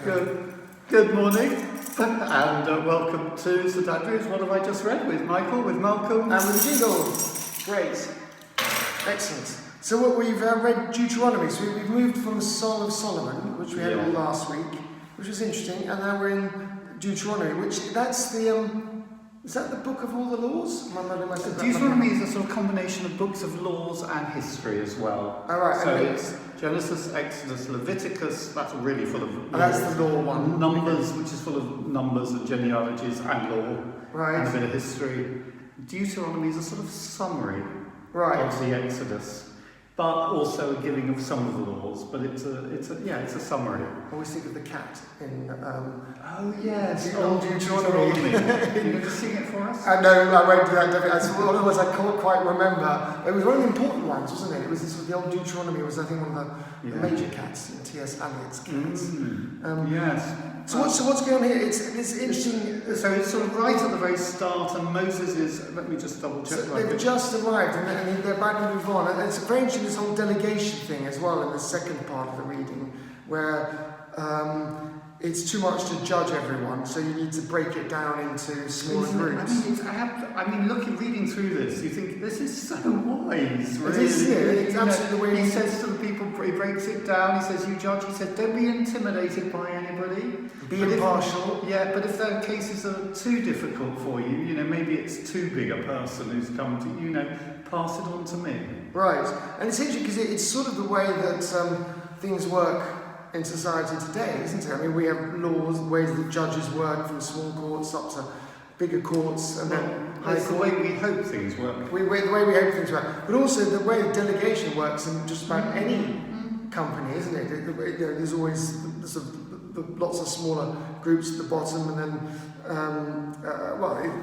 Good morning, and welcome to St Andrews. What have I just read with Michael, with Malcolm? And with Jingle. Great. Excellent. So what we've read Deuteronomy. So we've moved from the Song of Solomon, which we had all last week, which was interesting, and now we're in Deuteronomy, that's the... is that the book of all the laws? Deuteronomy is a sort of combination of books of laws and history as well. All right. So it's Genesis, Exodus, Leviticus, that's really full of laws. That's the law one. Numbers, which is full of numbers and genealogies and law. Right. And a bit of history. Deuteronomy is a sort of summary of the Exodus. But also a giving of some of the laws, but it's a summary. I always think of the cat in Old Deuteronomy. Can you just sing it for us? No, I won't do that. That's one of the ones I can't quite remember. It was one of the important ones, wasn't it? It was the Old Deuteronomy was, I think, one of the major cats in T.S. Eliot's cats. Yes. So what's going on here? It's interesting. So it's sort of right at the very start, and Moses is. Let me just double check. So they've just arrived, and they're about to move on. And it's very interesting, this whole delegation thing as well in the second part of the reading, where it's too much to judge everyone, so you need to break it down into smaller groups. Reading through this, you think this is so wise. Really. It is, it's absolutely the way he says to the people. He breaks it down. He says, "You judge." He says, "Don't be intimidated by anybody. Be impartial." But if their cases are too difficult for you, maybe it's too big a person who's come to you, pass it on to me. Right, and it's interesting because it's sort of the way that things work in society today, isn't it? I mean, we have laws, ways that judges work, from small courts up to bigger courts, and then it's the way we hope things work. The way we hope things work, but also the way delegation works in just about any company, isn't it? There's always lots of smaller groups at the bottom, and then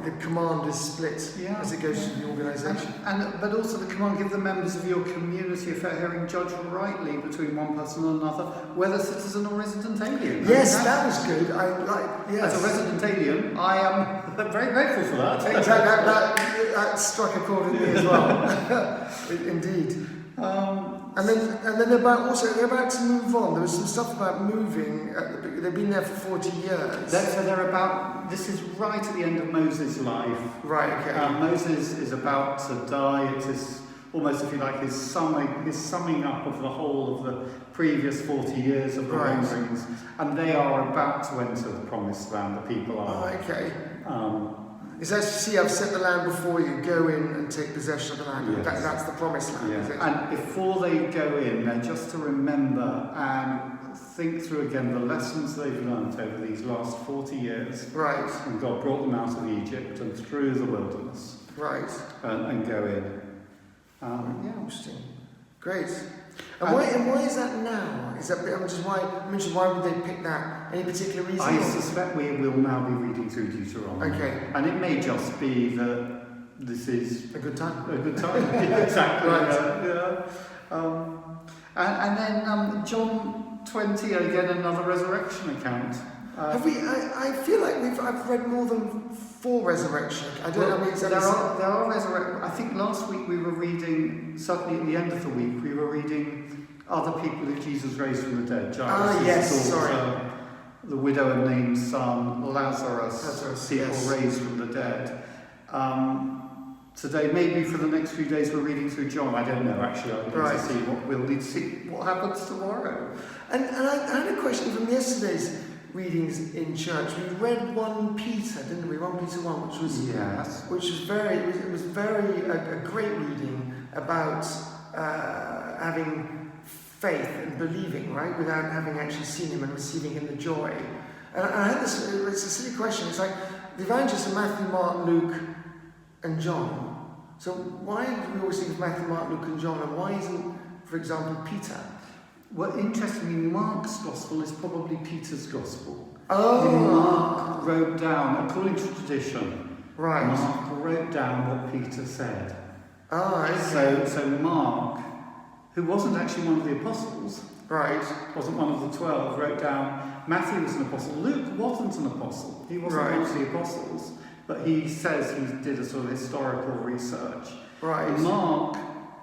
the command is split as it goes through the organisation. But also the command: give the members of your community a fair hearing, judge rightly between one person and another, whether citizen or resident alien. Yes, that was good. As a resident alien, I am very grateful for that. Exactly. That struck a chord with me as well. Indeed. And then they're about to move on. There was some stuff about moving. They've been there for 40 years. This is right at the end of Moses' life. Right, okay. Moses is about to die. It is almost, if you like, his summing up of the whole of the previous 40 years of the wanderings. And they are about to enter the promised land, the people are. Oh, okay. It says, "See, I've set the land before you. Go in and take possession of the land." Yes. That's the promised land, is it? And before they go in, they're just to remember and think through again the lessons they've learned over these last 40 years. Right. And God brought them out of Egypt and through the wilderness. Right. And go in. Interesting. Great. And why is that now? Is that why would they pick that? Any particular reason? I suspect we will now be reading through Deuteronomy. Okay. And it may just be that this is a good time. Exactly. Right. And then John 20, again another resurrection account. Have we? I feel like I've read more than 4 resurrection. I don't know exactly. There are resurrection. I think last week we were reading. Suddenly at the end of the week we were reading other people who Jesus raised from the dead. Jairus' daughter, the widow and named son, Lazarus, people raised from the dead. Today, maybe for the next few days, we're reading through John. I don't know, actually. We'll need to see what happens tomorrow. And I had a question from yesterday's readings in church. We read 1 Peter, didn't we? 1 Peter 1, which was a great reading about having faith and believing, right, without having actually seen him and receiving in the joy. And I had this. It's a silly question. It's like the evangelists are Matthew, Mark, Luke, and John. So why do we always think of Matthew, Mark, Luke, and John, and why isn't, for example, Peter? Well, interestingly, Mark's gospel is probably Peter's gospel. Oh! Mark wrote down, according to tradition, Mark wrote down what Peter said. Oh, okay. So Mark, who wasn't actually one of the apostles, wasn't one of the 12, wrote down, Matthew was an apostle. Luke wasn't an apostle. He wasn't one of the apostles, but he says he did a sort of historical research. Right. And Mark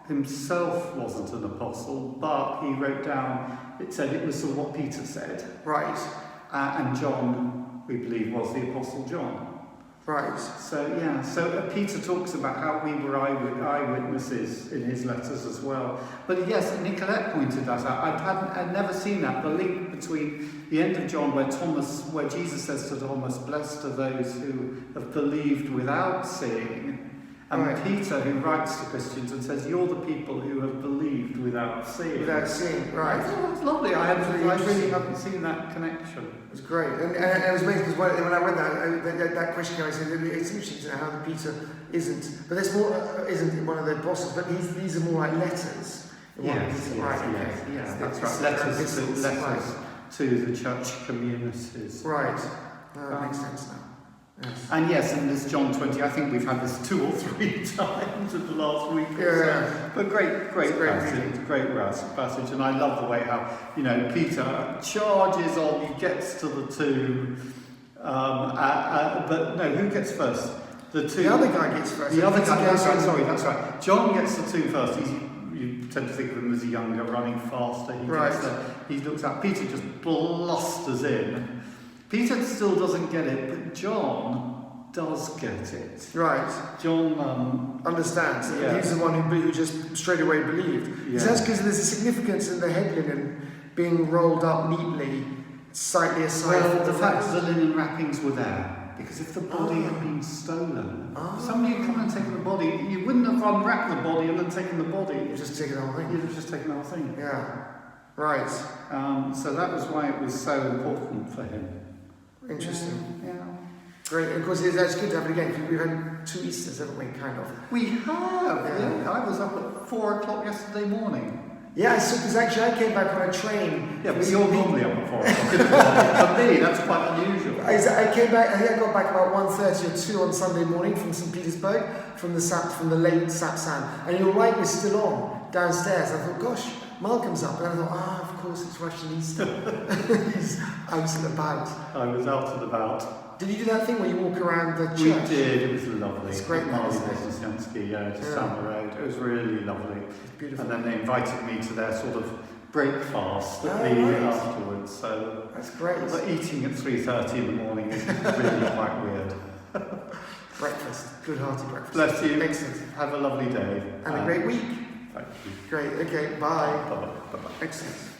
himself wasn't an apostle, but he wrote down, it said it was what Peter said. Right. and John, we believe, was the Apostle John. Right. So Peter talks about how we were eyewitnesses in his letters as well. But yes, Nicolette pointed that out. I'd never seen that, the link between the end of John where Jesus says to Thomas, "Blessed are those who have believed without seeing," and right. Peter, who writes to Christians and says, "You're the people who have believed without seeing." Without seeing, right. I thought that's lovely. I really haven't seen that connection. It was great. And it was amazing because when I read that question came, I said, it's interesting to know how the Peter isn't, but there's more, isn't one of the apostles, but these are more like letters. Yes, that's right. Letters to the church communities. Right. That makes sense now. Yes. And yes, in this John 20, I think we've had this 2 or 3 times in the last week or so. But great passage, great passage, and I love the way how, Peter charges on, he gets to the tomb, but no, who gets first? The tomb. The other guy gets first. The other guy, that's right. John gets the tomb first. You tend to think of him as a younger, running faster. He looks out. Peter just blusters in. Peter still doesn't get it, but John does get it. Right. John understands. He's the one who just straight away believed. Yeah. So that's because there's a significance in the head linen being rolled up neatly, slightly aside. Well, the fact that the linen wrappings were there, because if the body had been stolen, somebody had come and taken the body, you wouldn't have unwrapped the body and then taken the body. You'd just taken the whole thing. You'd have just taken the whole thing. Yeah. Right. So that was why it was so important for him. Interesting. Yeah. Great. Of course, it's good to have it again because we've had 2 Easters, haven't we? Kind of. We have. Yeah. I was up at 4 o'clock yesterday morning. Yeah, because actually I came back on a train. Yeah, but you're normally up at 4 o'clock. For me, that's quite unusual. I came back. I think I got back about 1:30 or 2 on Sunday morning from St. Petersburg, from the late Sapsan, and your light was still on downstairs. I thought, gosh, Malcolm's up, and I thought, of course it's Russian Easter. He's out and about. I was out and about. Did you do that thing where you walk around the church? We did. It was lovely. It's great. Marley Wozniacki, just down the road. It was really lovely. It's beautiful. And then they invited me to their sort of breakfast afterwards. So that's great. But eating at 3:30 in the morning is really quite weird. Breakfast. Good hearty breakfast. Bless you. Excellent. Have a lovely day. And a great week. Thank you. Great. Okay. Bye. Bye-bye. Excellent.